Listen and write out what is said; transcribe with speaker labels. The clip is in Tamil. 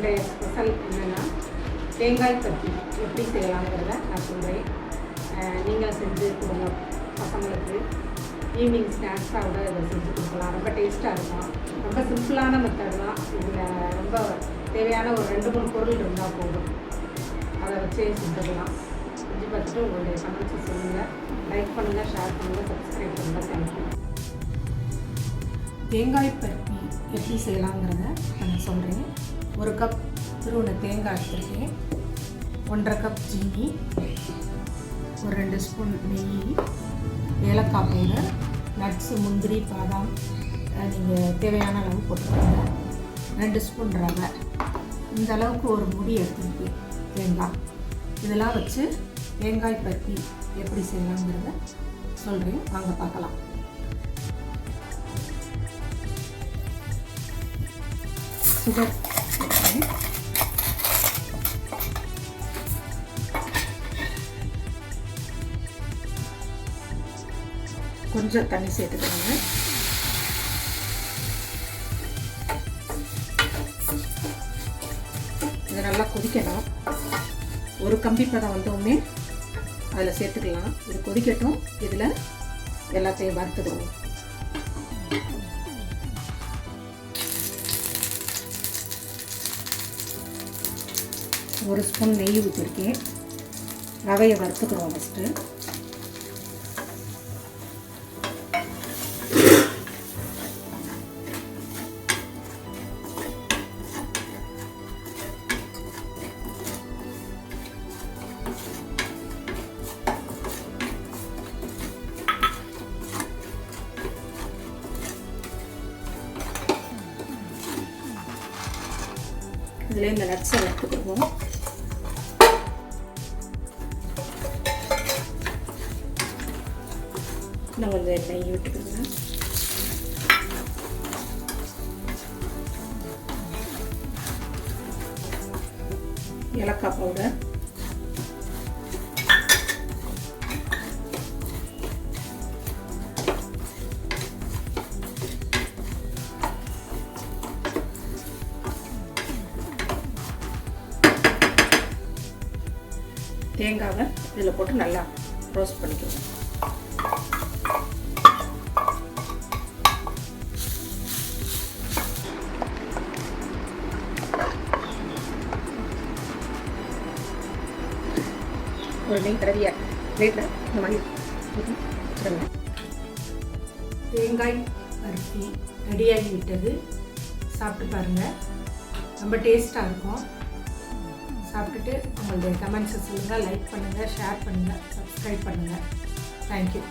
Speaker 1: இன்றைய ஸ்பெஷல் என்னென்னா தேங்காய் பருப்பி எப்படி செய்யலாங்கிறத நான் சொல்கிறேன். நீங்கள் செஞ்சு கொடுங்க பசங்களுக்கு. ஈவினிங் ஸ்நாக்ஸாக கூட இதை செஞ்சு கொடுக்கலாம். ரொம்ப டேஸ்ட்டாக இருக்கும். ரொம்ப சிம்பிளான மெத்தட் தான். இதில் ரொம்ப தேவையான ஒரு 2-3 பொருள் இருந்தால் போதும். அதை வச்சே செஞ்சுக்கலாம். செஞ்சு பார்த்துட்டு உங்களுடைய கமெண்ட்ஸை சொல்லுங்கள். லைக் பண்ணுங்கள், ஷேர் பண்ணுங்கள், சப்ஸ்கிரைப் பண்ணுங்கள். தேங்க்யூ. தேங்காய் பருப்பி எப்படி செய்யலாங்கிறத நான் சொல்கிறேன். 1 கப் துருவின தேங்காய் எடுத்துருக்கேன். 1.5 கப் ஜீனி, ஒரு 2 ஸ்பூன் நெய், ஏலக்காய் பவுடர், நட்ஸு, முந்திரி, பாதாம் நீங்கள் தேவையான அளவு போட்டுக்கோங்க. 2 ஸ்பூன் ரவை, இந்த அளவுக்கு ஒரு முடி எடுத்துருக்கேன் தேங்காய். இதெல்லாம் வச்சு தேங்காய் பருப்பி எப்படி செய்யலாங்கிறத சொல்கிறேன். வாங்க பார்க்கலாம். சுகர் கொஞ்சம் தண்ணி சேர்த்துக்கோங்க. இது நல்லா கொதிக்கணும். ஒரு கம்பி பதம் வந்தோடனே அதில் சேர்த்துக்கலாம். இது கொதிக்கட்டும். இதில் எல்லாத்தையும் வறுத்துடுவோம். ஒரு ஸ்பூன் நெய் ஊற்றிருக்கேன். ரவையை வறுத்துக்கிறோம் ஃபஸ்ட்டு. இதில் இந்த நட்ஸை வறுத்துக்கிடுவோம். நான் கொஞ்சம் நெய் விட்டுக்கிறேன். ஏலக்காய் பவுடர், தேங்காவை இதில் போட்டு நல்லா ரோஸ்ட் பண்ணிக்குவோம். ஒரு நெய் தடவிய பிளேட்டில் இந்த மாதிரி வச்சுருங்க. தேங்காய் பருப்பி ரெடியாகி விட்டது. சாப்பிட்டு பாருங்கள். ரொம்ப டேஸ்ட்டாக இருக்கும். சாப்பிட்டுட்டு உங்களுடைய கமெண்ட்ஸை சொல்லுங்கள். லைக் பண்ணுங்கள், ஷேர் பண்ணுங்கள், சப்ஸ்கிரைப் பண்ணுங்கள். தேங்க்யூ.